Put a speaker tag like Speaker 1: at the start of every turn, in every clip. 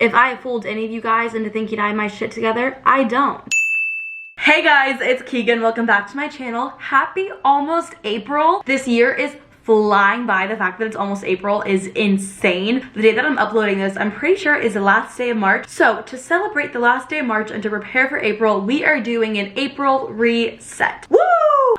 Speaker 1: If I fooled any of you guys into thinking I had my shit together, I don't. Hey guys, it's Keegan. Welcome back to my channel. Happy almost April. This year is flying by. The fact that it's almost April is insane. The day that I'm uploading this, I'm pretty sure is the last day of March. So to celebrate the last day of March and to prepare for April, we are doing an April reset. Woo!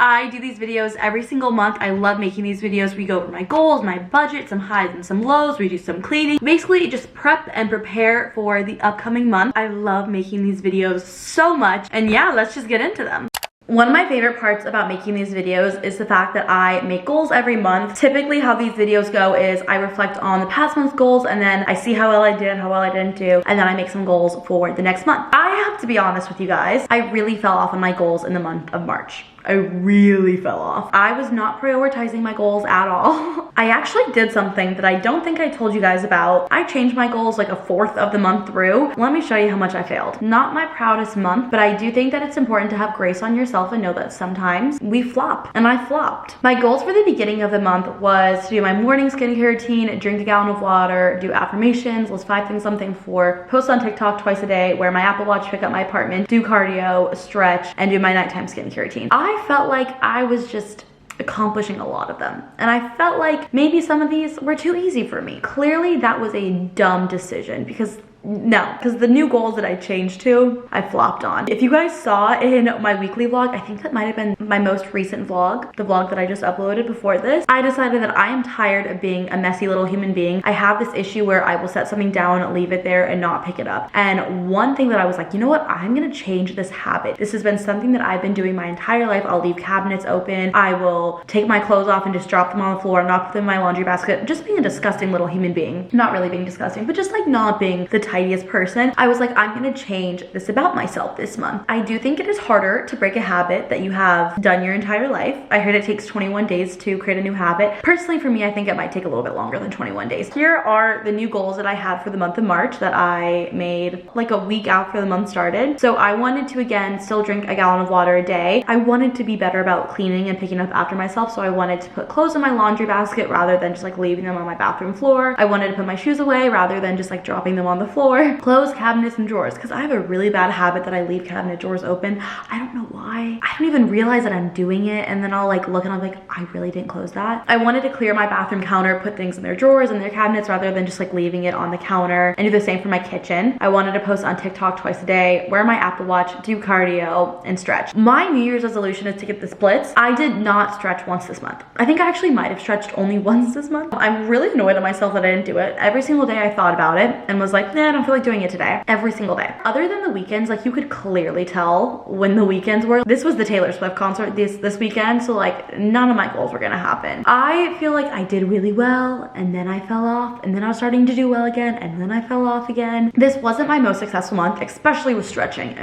Speaker 1: I do these videos every single month. I love making these videos. We go over my goals, my budget, some highs and some lows. We do some cleaning. Basically, just prep and prepare for the upcoming month. I love making these videos so much. And yeah, let's just get into them. One of my favorite parts about making these videos is the fact that I make goals every month. Typically how these videos go is I reflect on the past month's goals and then I see how well I did, how well I didn't do, and then I make some goals for the next month. I have to be honest with you guys, I really fell off on my goals in the month of March. I really fell off. I was not prioritizing my goals at all. I actually did something that I don't think I told you guys about. I changed my goals like a fourth of the month through. Let me show you how much I failed. Not my proudest month, but I do think that it's important to have grace on yourself and know that sometimes we flop, and I flopped. My goals for the beginning of the month was to do my morning skincare routine, drink a gallon of water, do affirmations, list 5 things I'm thankful for, post on TikTok twice a day, wear my Apple Watch, pick up my apartment, do cardio, stretch, and do my nighttime skincare routine. I felt like I was just accomplishing a lot of them. And I felt like maybe some of these were too easy for me. Clearly that was a dumb decision because the new goals that I changed to, I flopped on. If you guys saw in my weekly vlog, I think that might have been my most recent vlog, the vlog that I just uploaded before this, I decided that I am tired of being a messy little human being. I have this issue where I will set something down, leave it there, and not pick it up. And one thing that I was like, you know what, I'm gonna change this habit. This has been something that I've been doing my entire life. I'll leave cabinets open. I will take my clothes off and just drop them on the floor, not put them in my laundry basket. Just being a disgusting little human being. Not really being disgusting, but just like not being the tidiest person. I was like, I'm gonna change this about myself this month. I do think it is harder to break a habit that you have done your entire life. I heard it takes 21 days to create a new habit. Personally, for me, I think it might take a little bit longer than 21 days. Here are the new goals that I had for the month of March that I made like a week after the month started. So I wanted to, again, still drink a gallon of water a day. I wanted to be better about cleaning and picking up after myself. So I wanted to put clothes in my laundry basket rather than just like leaving them on my bathroom floor. I wanted to put my shoes away rather than just like dropping them on the floor. Close cabinets and drawers, because I have a really bad habit that I leave cabinet drawers open. I don't know why. I don't even realize that I'm doing it, and then I'll like look and I'm like, I really didn't close that. I wanted to clear my bathroom counter, put things in their drawers and their cabinets rather than just like leaving it on the counter, and do the same for my kitchen. I wanted to post on TikTok twice a day, wear my Apple Watch, do cardio, and stretch. My New Year's resolution is to get the splits. I did not stretch once this month. I think I actually might have stretched only once this month. I'm really annoyed at myself that I didn't do it. Every single day I thought about it and was like, nah, I don't feel like doing it today. Every single day. Other than the weekends, like you could clearly tell when the weekends were. This was the Taylor Swift concert this weekend, so like none of my goals were gonna happen. I feel like I did really well and then I fell off and then I was starting to do well again and then I fell off again. This wasn't my most successful month, especially with stretching,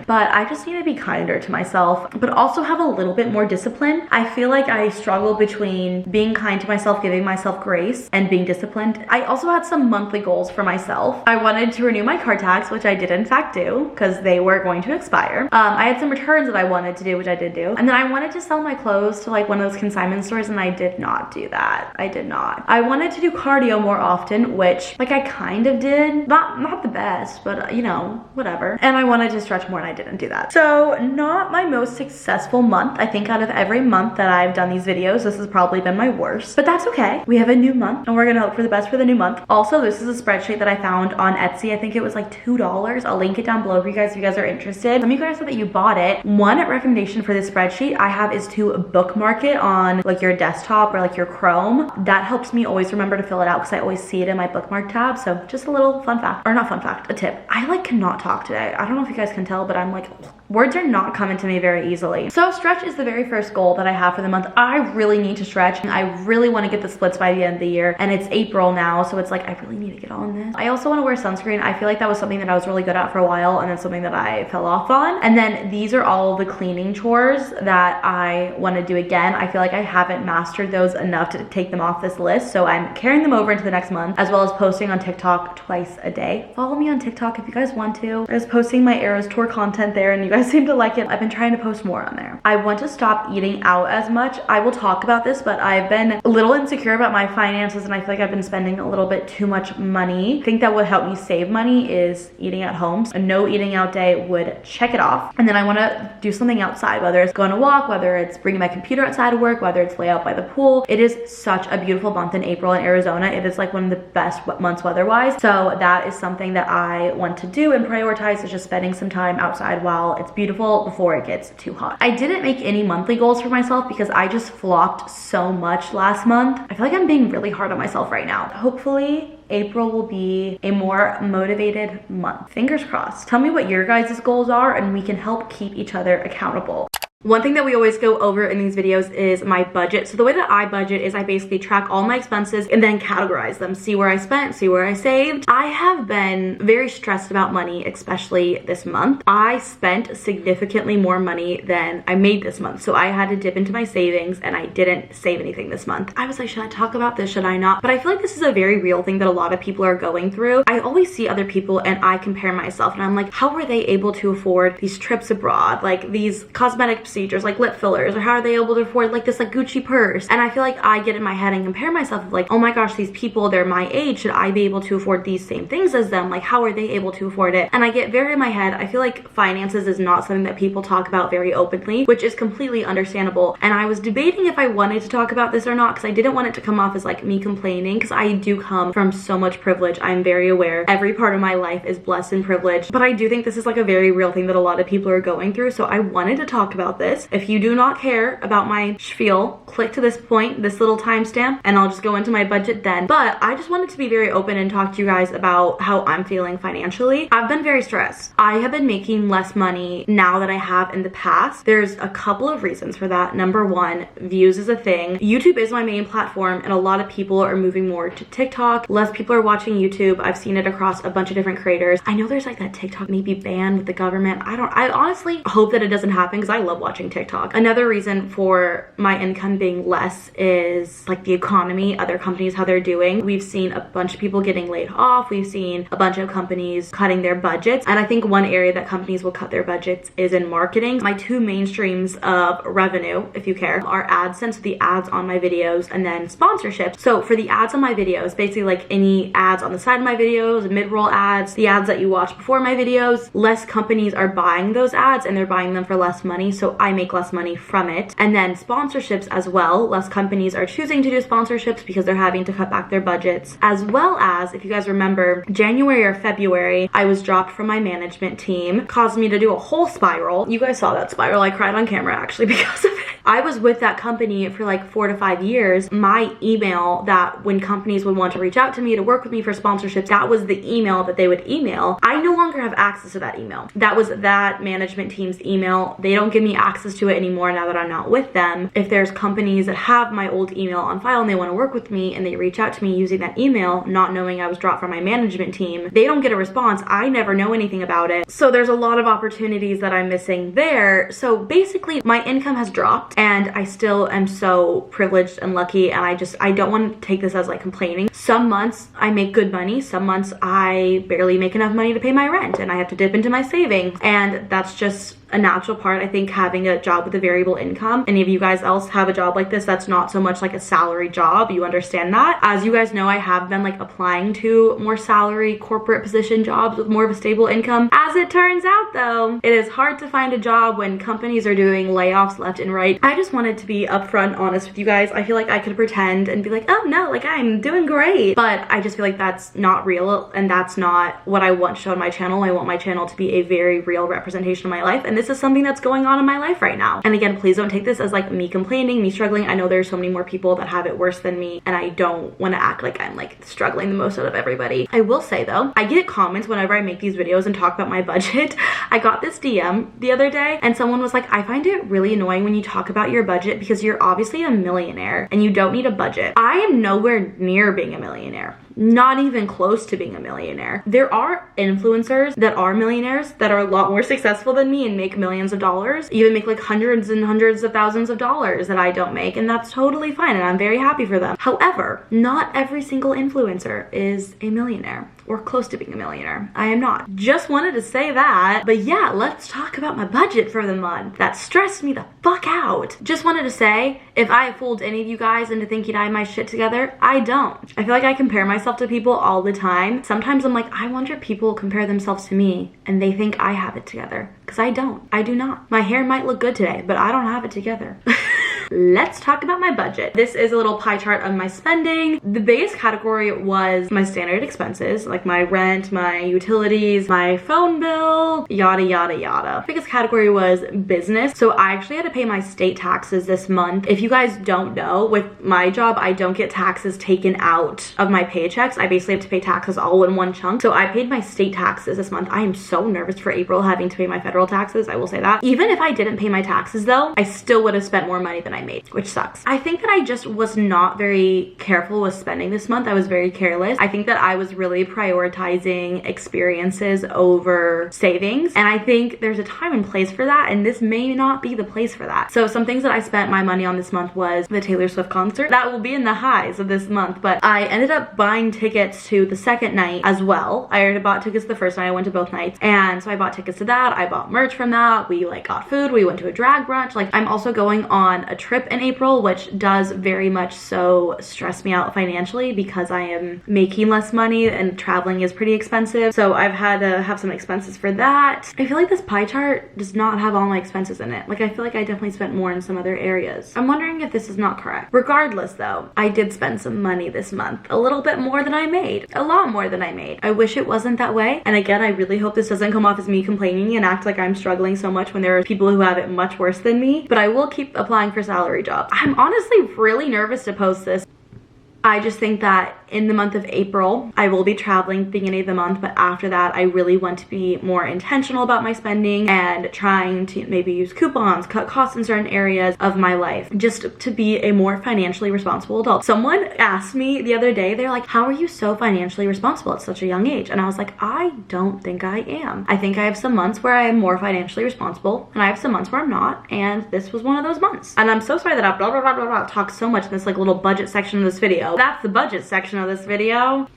Speaker 1: but I just need to be kinder to myself, but also have a little bit more discipline. I feel like I struggle between being kind to myself, giving myself grace, and being disciplined. I also had some monthly goals for myself. I wanted to renew my car tags, which I did in fact do because they were going to expire. I had some returns that I wanted to do, which I did do. And then I wanted to sell my clothes to like one of those consignment stores, and I did not do that. I did not. I wanted to do cardio more often, which like I kind of did. Not the best, but you know, whatever. And I wanted to stretch more and I didn't do that. So not my most successful month. I think out of every month that I've done these videos, this has probably been my worst, but that's okay. We have a new month and we're gonna hope for the best for the new month. Also, this is a spreadsheet that I found on Etsy. I think it was like $2. I'll link it down below for you guys if you guys are interested. Some of you guys said that you bought it. One recommendation for this spreadsheet I have is to bookmark it on like your desktop or like your Chrome. That helps me always remember to fill it out because I always see it in my bookmark tab. So just a little fun fact, or not fun fact, a tip. I like cannot talk today. I don't know if you guys can tell, but I'm like, words are not coming to me very easily. So stretch is the very first goal that I have for the month. I really need to stretch. I really want to get the splits by the end of the year, and it's April now, so it's like I really need to get on this. I also want to wear sunscreen. I feel like that was something that I was really good at for a while, and then something that I fell off on. And then these are all the cleaning chores that I want to do again. I feel like I haven't mastered those enough to take them off this list, so I'm carrying them over into the next month, as well as posting on TikTok twice a day. Follow me on TikTok if you guys want to. I was posting my Eras Tour content there, and you guys seem to like it. I've been trying to post more on there. I want to stop eating out as much. I will talk about this, but I've been a little insecure about my finances and I feel like I've been spending a little bit too much money. I think that would help me save money is eating at home. A no eating out day would check it off. And then I want to do something outside, whether it's going to walk, whether it's bringing my computer outside to work, whether it's lay out by the pool. It is such a beautiful month in April in Arizona. It is like one of the best months weather-wise. So that is something that I want to do and prioritize, is just spending some time outside while it's beautiful before it gets too hot. I didn't make any monthly goals for myself because I just flopped so much last month. I feel like I'm being really hard on myself right now. Hopefully April will be a more motivated month. Fingers crossed. Tell me what your guys' goals are and we can help keep each other accountable. One thing that we always go over in these videos is my budget. So the way that I budget is I basically track all my expenses and then categorize them. See where I spent, see where I saved. I have been very stressed about money, especially this month. I spent significantly more money than I made this month. So I had to dip into my savings and I didn't save anything this month. I was like, should I talk about this? Should I not? But I feel like this is a very real thing that a lot of people are going through. I always see other people and I compare myself and I'm like, how are they able to afford these trips abroad? Like these cosmetic procedures, like lip fillers, or how are they able to afford like this like Gucci purse? And I feel like I get in my head and compare myself like, oh my gosh, these people, they're my age, should I be able to afford these same things as them? Like how are they able to afford it? And I get very in my head. I feel like finances is not something that people talk about very openly, which is completely understandable. And I was debating if I wanted to talk about this or not because I didn't want it to come off as like me complaining, because I do come from so much privilege. I'm very aware every part of my life is blessed and privileged, but I do think this is like a very real thing that a lot of people are going through. So I wanted to talk about this. If you do not care about my spiel, click to this point, this little timestamp, and I'll just go into my budget then. But I just wanted to be very open and talk to you guys about how I'm feeling financially. I've been very stressed. I have been making less money now than I have in the past. There's a couple of reasons for that. Number one, views is a thing. YouTube is my main platform and a lot of people are moving more to TikTok. Less people are watching YouTube. I've seen it across a bunch of different creators. I know there's like that TikTok may be banned with the government. I honestly hope that it doesn't happen because I love watching TikTok. Another reason for my income being less is like the economy, other companies, how they're doing. We've seen a bunch of people getting laid off. We've seen a bunch of companies cutting their budgets. And I think one area that companies will cut their budgets is in marketing. My two main streams of revenue, if you care, are AdSense, the ads on my videos, and then sponsorships. So for the ads on my videos, basically like any ads on the side of my videos, mid-roll ads, the ads that you watch before my videos, less companies are buying those ads and they're buying them for less money. So I make less money from it. And then sponsorships as well. Less companies are choosing to do sponsorships because they're having to cut back their budgets. As well as, if you guys remember, January or February, I was dropped from my management team, caused me to do a whole spiral. You guys saw that spiral. I cried on camera actually because of it. I was with that company for like 4 to 5 years. My email that when companies would want to reach out to me to work with me for sponsorships, that was the email that they would email. I no longer have access to that email. That was that management team's email. They don't give me access to it anymore now that I'm not with them. If there's companies that have my old email on file and they want to work with me and they reach out to me using that email, not knowing I was dropped from my management team, they don't get a response. I never know anything about it. So there's a lot of opportunities that I'm missing there. So basically my income has dropped and I still am so privileged and lucky, and I don't want to take this as like complaining. Some months I make good money, some months I barely make enough money to pay my rent and I have to dip into my savings, and that's just a natural part. I think having a job with a variable income, any of you guys else have a job like this that's not so much like a salary job, you understand that. As you guys know, I have been like applying to more salary corporate position jobs with more of a stable income. As it turns out though, it is hard to find a job when companies are doing layoffs left and right. I just wanted to be upfront honest with you guys. I feel like I could pretend and be like, oh no, like I'm doing great, but I just feel like that's not real and that's not what I want to show on my channel. I want my channel to be a very real representation of my life, and this is something that's going on in my life right now. And again, please don't take this as like me complaining, me struggling. I know there's so many more people that have it worse than me, and I don't want to act like I'm like struggling the most out of everybody. I will say though, I get comments whenever I make these videos and talk about my budget. I got this DM the other day and someone was like, I find it really annoying when you talk about your budget because you're obviously a millionaire and you don't need a budget. I am nowhere near being a millionaire. Not even close to being a millionaire. There are influencers that are millionaires that are a lot more successful than me and make millions of dollars, even make like hundreds and hundreds of thousands of dollars that I don't make, and that's totally fine and I'm very happy for them. However, not every single influencer is a millionaire. or close to being a millionaire. I am not. Just wanted to say that. But yeah, let's talk about my budget for the month. That stressed me the fuck out. Just wanted to say, if I fooled any of you guys into thinking I have my shit together, I don't. I feel like I compare myself to people all the time. Sometimes I'm like, I wonder if people compare themselves to me and they think I have it together. Because I don't. I do not. My hair might look good today, but I don't have it together. Let's talk about my budget. This is a little pie chart of my spending. The biggest category was my standard expenses, like my rent, my utilities, my phone bill, yada, yada, yada. The biggest category was business. So I actually had to pay my state taxes this month. If you guys don't know, with my job, I don't get taxes taken out of my paychecks. I basically have to pay taxes all in one chunk. So I paid my state taxes this month. I am so nervous for April having to pay my federal taxes. I will say that. Even if I didn't pay my taxes though, I still would have spent more money than I made, which sucks. I think that I just was not very careful with spending this month. I was very careless. I think that I was really prioritizing experiences over savings. And I think there's a time and place for that. And this may not be the place for that. So some things that I spent my money on this month was the Taylor Swift concert. That will be in the highs of this month. But I ended up buying tickets to the second night as well. I already bought tickets the first night. I went to both nights. And so I bought tickets to that. I bought merch from that. We like got food. We went to a drag brunch. Like I'm also going on a trip in April, which does very much so stress me out financially because I am making less money and traveling is pretty expensive. So I've had to have some expenses for that. I feel like this pie chart does not have all my expenses in it. Like I feel like I definitely spent more in some other areas. I'm wondering if this is not correct. Regardless though, I did spend some money this month. A little bit more than I made. A lot more than I made. I wish it wasn't that way. And again, I really hope this doesn't come off as me complaining and act like I'm struggling so much when there are people who have it much worse than me. But I will keep applying for salary jobs. I'm honestly really nervous to post this. I just think that in the month of April, I will be traveling beginning of the month, but after that, I really want to be more intentional about my spending and trying to maybe use coupons, cut costs in certain areas of my life, just to be a more financially responsible adult. Someone asked me the other day, they're like, how are you so financially responsible at such a young age? And I was like, I don't think I am. I think I have some months where I am more financially responsible and I have some months where I'm not, and this was one of those months. And I'm so sorry that I blah, blah, blah, blah, blah, talk so much in this like little budget section of this video. That's the budget section of this video.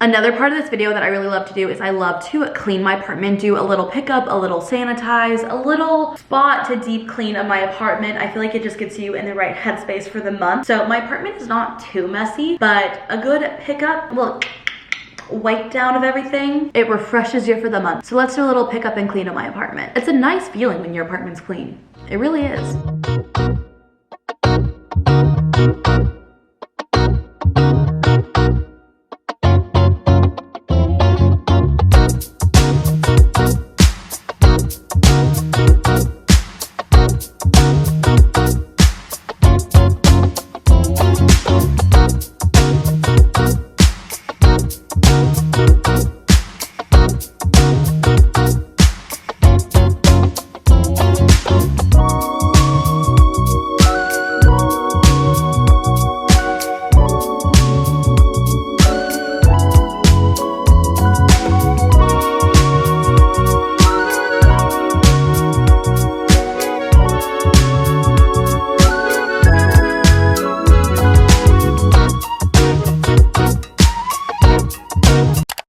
Speaker 1: Another part of this video that I really love to do is I love to clean my apartment, do a little pickup, a little sanitize, a little spot to deep clean of my apartment. I feel like it just gets you in the right headspace for the month. So my apartment is not too messy, but a good pickup, look, wipe down of everything, it refreshes you for the month. So let's do a little pickup and clean of my apartment. It's a nice feeling when your apartment's clean. It really is.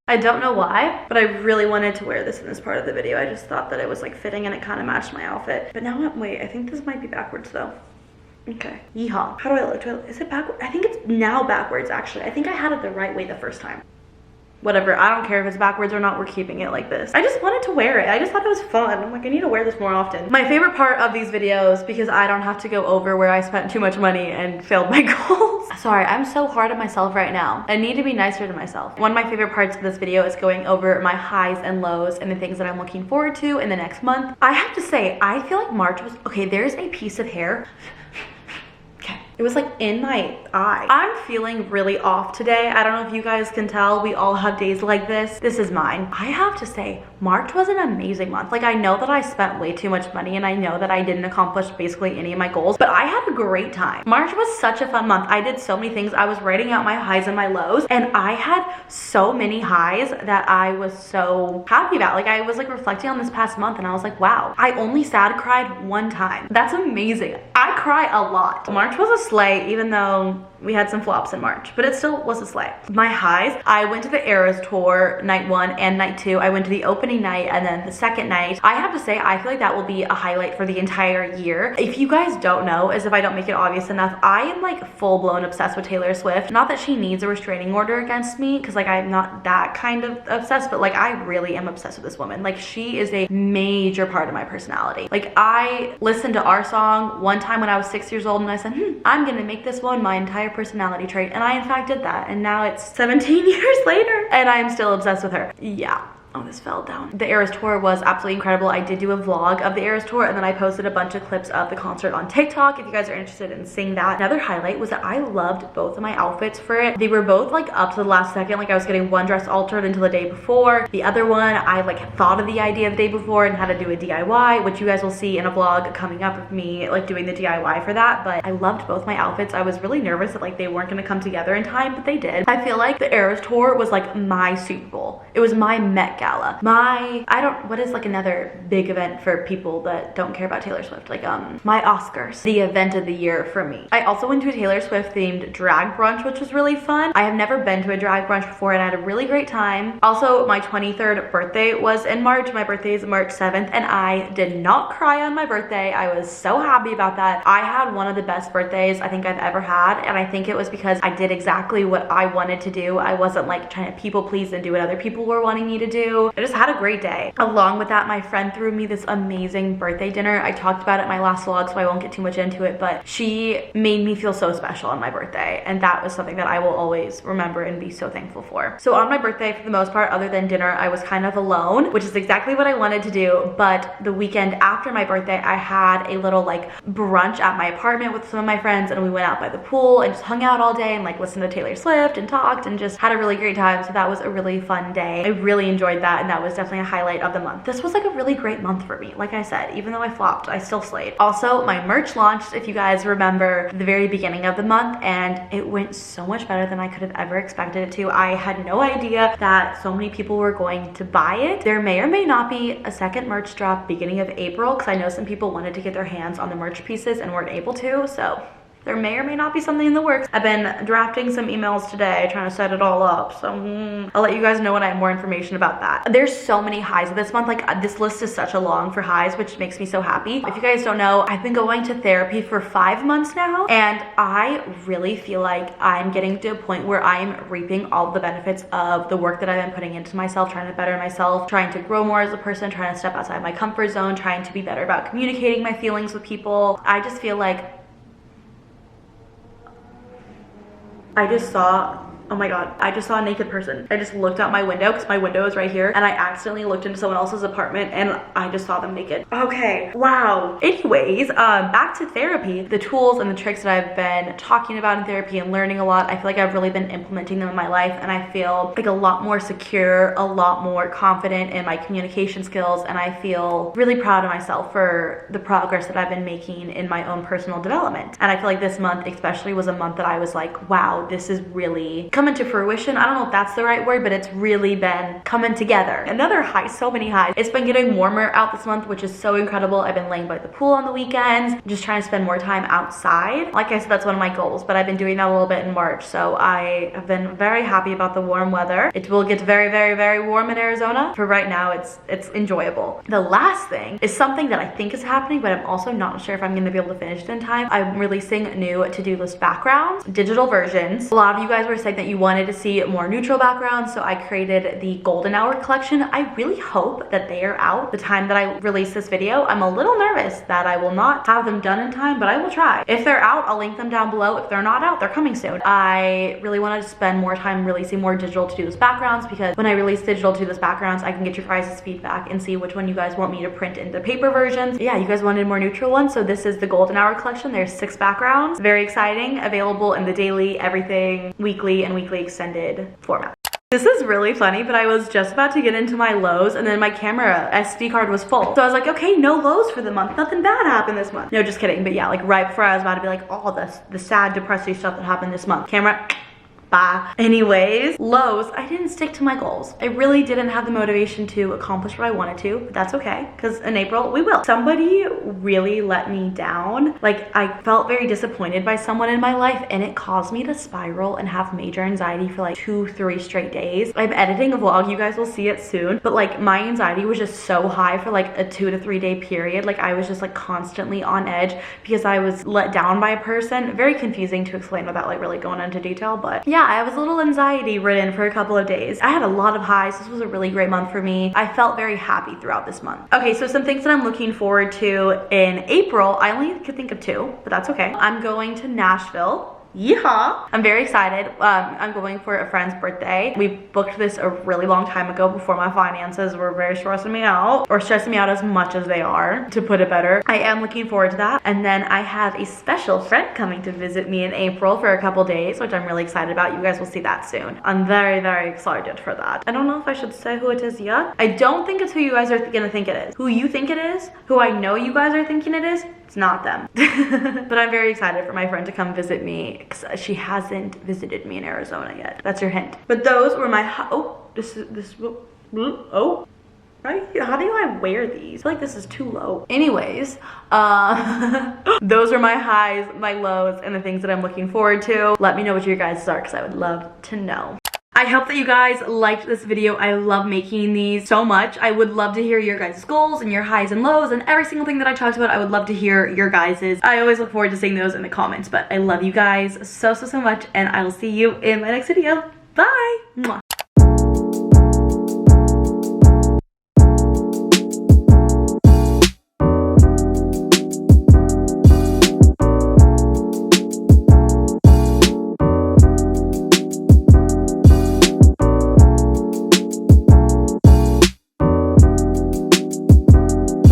Speaker 1: I don't know why, but I really wanted to wear this in this part of the video. I just thought that it was like fitting and it kind of matched my outfit. But now, wait, I think this might be backwards though. Okay, yeehaw. How do I look? Is it backwards? I think it's now backwards actually. I think I had it the right way the first time. Whatever, I don't care if it's backwards or not, we're keeping it like this. I just wanted to wear it. I just thought it was fun. I'm like, I need to wear this more often. My favorite part of these videos, because I don't have to go over where I spent too much money and failed my goals. Sorry, I'm so hard on myself right now. I need to be nicer to myself. One of my favorite parts of this video is going over my highs and lows and the things that I'm looking forward to in the next month. I have to say, I feel like March was, okay, there's a piece of hair. It was like in my eye. I'm feeling really off today. I don't know if you guys can tell. We all have days like this. This is mine. I have to say, March was an amazing month. Like I know that I spent way too much money and I know that I didn't accomplish basically any of my goals, but I had a great time. March was such a fun month. I did so many things. I was writing out my highs and my lows, and I had so many highs that I was so happy about. Like I was like reflecting on this past month and I was like, wow, I only sad cried one time. That's amazing. I cry a lot. March was a slay, even though we had some flops in March, but it still was a slay. My highs, I went to the Eras tour night 1 and night 2. I went to the opening night and then the second night. I have to say, I feel like that will be a highlight for the entire year. If you guys don't know, as if I don't make it obvious enough, I am like full-blown obsessed with Taylor Swift. Not that she needs a restraining order against me, because like I'm not that kind of obsessed, but like I really am obsessed with this woman. Like she is a major part of my personality. Like I listened to our song one time when I was 6 years old and I said, I'm gonna make this one my entire personality trait, and I in fact did that, and now it's 17 years later and I am still obsessed with her. Yeah. Oh, this fell down. The Eras tour was absolutely incredible. I did do a vlog of the Eras tour and then I posted a bunch of clips of the concert on TikTok if you guys are interested in seeing that. Another highlight was that I loved both of my outfits for it. They were both like up to the last second. Like I was getting one dress altered until the day before. The other one, I like thought of the idea the day before and had to do a DIY, which you guys will see in a vlog coming up of me like doing the DIY for that. But I loved both my outfits. I was really nervous that like they weren't gonna come together in time, but they did. I feel like the Eras tour was like my Super Bowl. It was my Met Gala. What is like another big event for people that don't care about Taylor Swift? Like my Oscars. The event of the year for me. I also went to a Taylor Swift themed drag brunch, which was really fun. I have never been to a drag brunch before and I had a really great time. Also, my 23rd birthday was in March. My birthday is March 7th and I did not cry on my birthday. I was so happy about that. I had one of the best birthdays I think I've ever had, and I think it was because I did exactly what I wanted to do. I wasn't like trying to people please and do what other people were wanting me to do. I just had a great day. Along with that, my friend threw me this amazing birthday dinner. I talked about it in my last vlog, so I won't get too much into it, but she made me feel so special on my birthday, and that was something that I will always remember and be so thankful for. So on my birthday, for the most part, other than dinner, I was kind of alone, which is exactly what I wanted to do. But the weekend after my birthday, I had a little like brunch at my apartment with some of my friends, and we went out by the pool and just hung out all day and like listened to Taylor Swift and talked and just had a really great time. So that was a really fun day. I really enjoyed that, and that was definitely a highlight of the month. This was like a really great month for me. Like I said, even though I flopped, I still slayed. Also, my merch launched, if you guys remember, the very beginning of the month, and it went so much better than I could have ever expected it to. I had no idea that so many people were going to buy it. There may or may not be a second merch drop beginning of April, because I know some people wanted to get their hands on the merch pieces and weren't able to, so there may or may not be something in the works. I've been drafting some emails today, trying to set it all up. So I'll let you guys know when I have more information about that. There's so many highs this month. Like this list is such a long for highs, which makes me so happy. If you guys don't know, I've been going to therapy for 5 months now, and I really feel like I'm getting to a point where I'm reaping all the benefits of the work that I've been putting into myself, trying to better myself, trying to grow more as a person, trying to step outside my comfort zone, trying to be better about communicating my feelings with people. I just feel like I just saw, oh my God, I just saw a naked person. I just looked out my window, because my window is right here, and I accidentally looked into someone else's apartment and I just saw them naked. Okay, wow. Anyways, back to therapy. The tools and the tricks that I've been talking about in therapy and learning a lot, I feel like I've really been implementing them in my life, and I feel like a lot more secure, a lot more confident in my communication skills, and I feel really proud of myself for the progress that I've been making in my own personal development. And I feel like this month especially was a month that I was like, wow, this is really coming to fruition. I don't know if that's the right word, but it's really been coming together. Another high, so many highs. It's been getting warmer out this month, which is so incredible. I've been laying by the pool on the weekends, just trying to spend more time outside. Like I said, that's one of my goals, but I've been doing that a little bit in March. So I have been very happy about the warm weather. It will get very, very, very warm in Arizona. For right now, it's enjoyable. The last thing is something that I think is happening, but I'm also not sure if I'm gonna be able to finish it in time. I'm releasing new to-do list backgrounds, digital versions. A lot of you guys were saying that you wanted to see more neutral backgrounds, so I created the golden hour collection. I really hope that they are out the time that I release this video. I'm a little nervous that I will not have them done in time, but I will try. If they're out, I'll link them down below. If they're not out, they're coming soon. I really wanted to spend more time releasing more digital to-do list backgrounds, because when I release digital to-do list backgrounds, I can get your guys' feedback and see which one you guys want me to print into paper versions. Yeah, you guys wanted more neutral ones, so this is the golden hour collection. There's 6 backgrounds. Very exciting. Available in the daily, everything, weekly, and weekly extended format. This is really funny, but I was just about to get into my Lowe's and then my camera SD card was full. So I was like, okay, no Lowe's for the month. Nothing bad happened this month. No, just kidding. But yeah, like right before I was about to be like, oh, the sad, depressing stuff that happened this month. Camera Bye. Anyways, lows, I didn't stick to my goals. I really didn't have the motivation to accomplish what I wanted to, but that's okay, because in April, we will. Somebody really let me down. Like, I felt very disappointed by someone in my life, and it caused me to spiral and have major anxiety for like 2-3 straight days. I'm editing a vlog, you guys will see it soon, but like my anxiety was just so high for like a 2 to 3 day period. Like I was just like constantly on edge because I was let down by a person. Very confusing to explain without like really going into detail, but yeah, I was a little anxiety ridden for a couple of days. I had a lot of highs. This was a really great month for me. I felt very happy throughout this month. Okay, so some things that I'm looking forward to in April. I only could think of 2, but that's okay. I'm going to Nashville. Yeehaw! I'm very excited. I'm going for a friend's birthday. We booked this a really long time ago before my finances were very stressing me out, or stressing me out as much as they are, to put it better. I am looking forward to that. And then I have a special friend coming to visit me in April for a couple days, which I'm really excited about. You guys will see that soon. I'm very, very excited for that. I don't know if I should say who it is yet. I don't think it's who you guys are gonna think it is. Who you think it is, who I know you guys are thinking it is, it's not them. But I'm very excited for my friend to come visit me because she hasn't visited me in Arizona yet. That's your hint. But those were my, oh, right? How do I wear these? I feel like this is too low. Anyways, those are my highs, my lows, and the things that I'm looking forward to. Let me know what your guys are because I would love to know. I hope that you guys liked this video. I love making these so much. I would love to hear your guys' goals and your highs and lows and every single thing that I talked about. I would love to hear your guys's. I always look forward to seeing those in the comments, but I love you guys so much, and I will see you in my next video. Bye! Mwah.